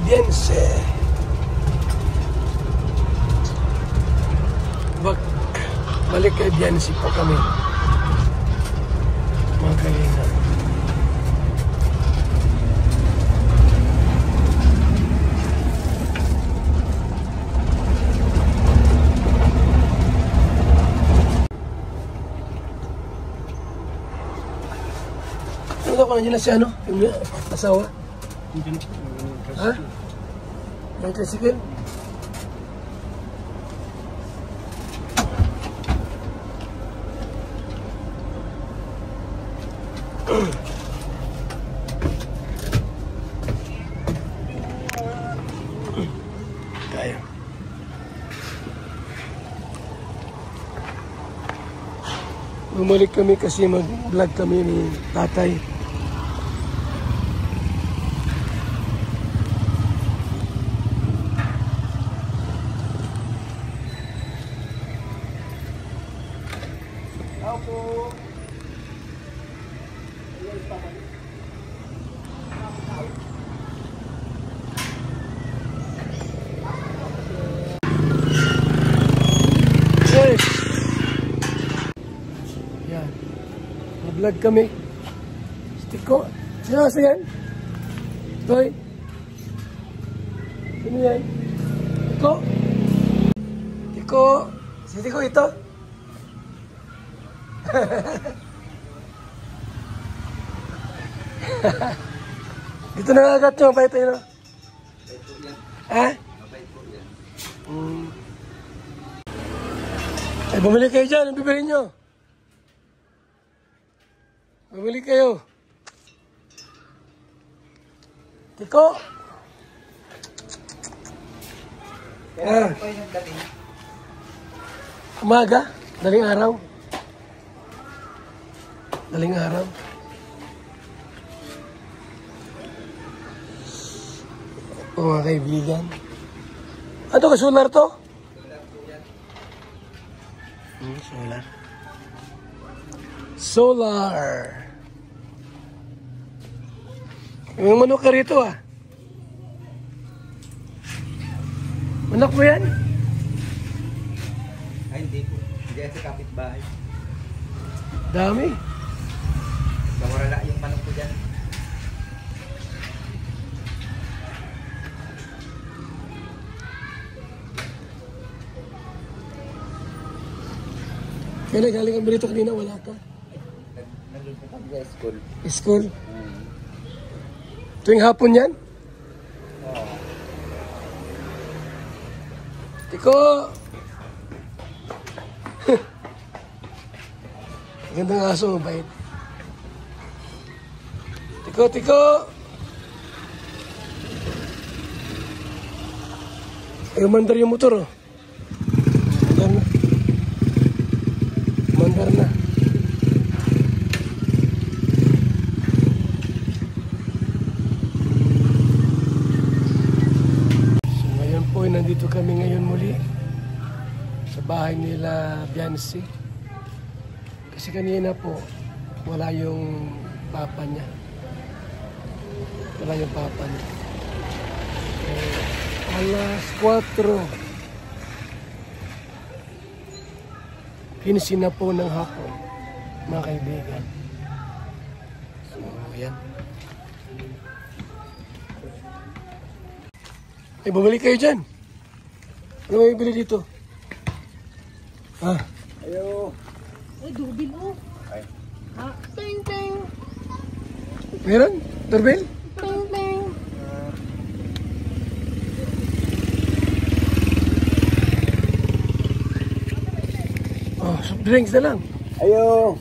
Biense. Balik kay Biense po kami. Mga kalinga. Ano ko nandiyan na si ano? Yung asawa? Ha? May tricycle? Kaya. Bumalik kami kasi mag-vlog kami ni tatay. Yan. Mag-vlog kami. Tiko. Sino kasi yan? Toy. Sino yan? Tiko. Tiko. Si Tiko ito. Dito na agad nyo. Mabait tayo na. Ha? Ay, bumili kayo dyan. Ang bibili nyo. Bumili kayo. Tiko. Umaga. Daling araw. Daling araw. O mga kaibigan. Ano ka, solar to? Solar. Solar. Yung manok ka rito ah. Manok mo yan? Ay, hindi po. Hindi yan sa kapitbahay. Dami. Nawala yung manok ko dyan. Kaya galing kami rito kanina, wala ka. Nandun po kami sa school. School? Tuwing hapon yan? Oo. Tiko! Gandang aso, mabait. Tiko, Tiko! Ay, umandar yung motor, oh. Umandar na. Umandar na. So, ngayon po, nandito kami ngayon muli sa bahay nila Biancy. Kasi kanina po, wala yung papa niya. Wala yung papa niya. Alas 4. 15 na po ng hapon, mga kaibigan. So, ayan. Ay, bumalik kayo dyan. Ano may bili dito? Ha? Ayo. Ay, doorbell mo. Ay. Ha? Ting, ting. Meron? Doorbell? Ting, ting. Oh, soft drinks na lang. Ayo.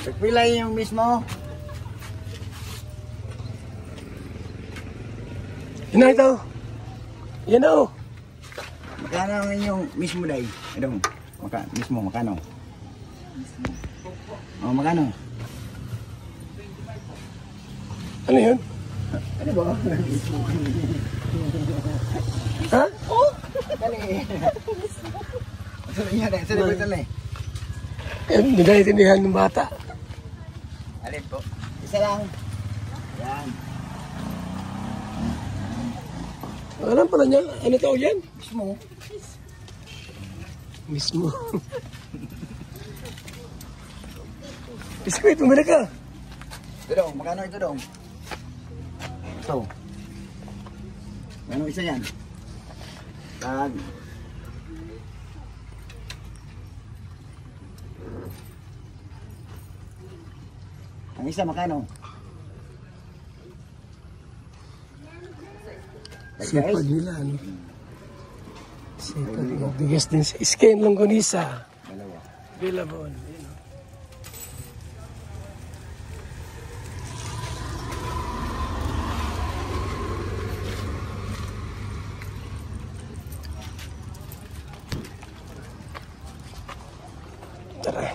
Pagpilay yung mismo. Yan na ito. Yan na oh. Magkano ang inyong mismo day? Ano? Mismo, magkano? Oh, magkano? Ano yun? Ano ba? Ha? Oh! Dali. Sabi niya, sabi ko dali. Eh, hindi na itindihan ng bata. Alin po? Isa lang. Yan. Alam pala niya, ano tawag yan? Mismo. Mismo. Biskuit, bumili ka. Ito dong, magkano ito dong? Ito. Ano isa yan? Tag. Ang isa magkano? Sipag nila, ano? Sipag. Bigas din sa Skin Longganisa. Dalawa. Bilabon. Yun, oh. Tara.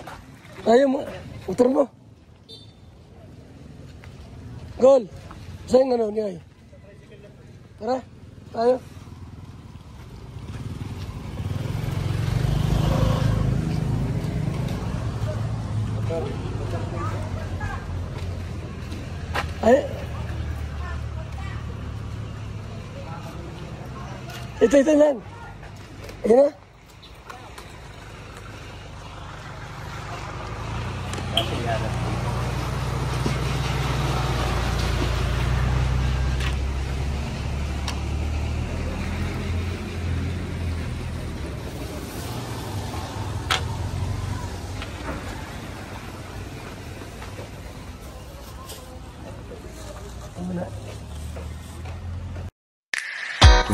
Ayaw mo. Motor mo. Gol. Saan nga ano niya? Tara. Tayo. Ay. Ito lang. Ayan na.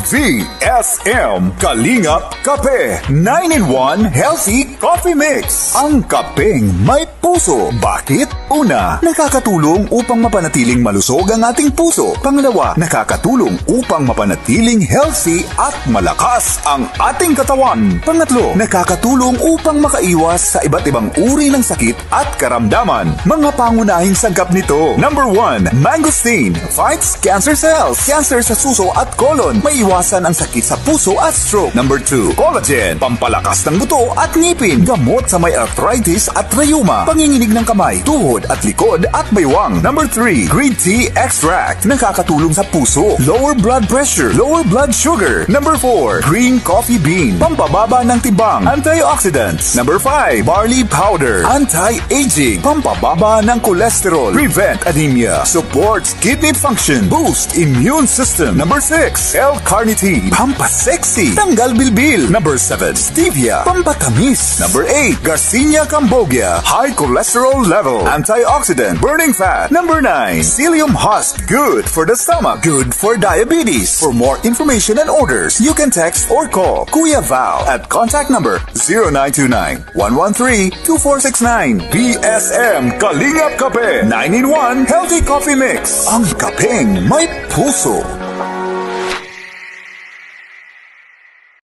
VSM Kalingap Kape 9-in-1 Healthy Coffee Mix. Ang kapeng may puso. Bakit? Una, nakakatulong upang mapanatiling malusog ang ating puso. Pangalawa, nakakatulong upang mapanatiling healthy at malakas ang ating katawan. Pangatlo, nakakatulong upang makaiwas sa iba't ibang uri ng sakit at karamdaman. Mga pangunahing sangkap nito. Number 1, mangosteen fights cancer cells. Cancer sa suso at colon. May iwasan ang sakit sa puso at stroke. Number 2, collagen, pampalakas ng buto at ngipin. Gamot sa may arthritis at rheuma. Panginginig ng kamay, tuhod at likod at baywang. Number 3, green tea extract, nakakatulong sa puso. Lower blood pressure, lower blood sugar. Number 4, green coffee bean, pampababa ng timbang. Antioxidants. Number 5, barley powder, anti-aging, pampababa ng cholesterol. Prevent anemia, supports kidney function, boost immune system. Number 6, L-carnitine, pampasexy, tanggal bilbil. Number 7, stevia, pampatamis. Number 8, Garcinia cambogia, high cholesterol level, antioxidant, burning fat. Number 9, psyllium husk, good for the stomach, good for diabetes. For more information and orders, you can text or call Kuya Val at contact number 0929-113-2469. BSM Kalingap Kape 9-in-1 Healthy Coffee Mix. Ang kapeng may puso.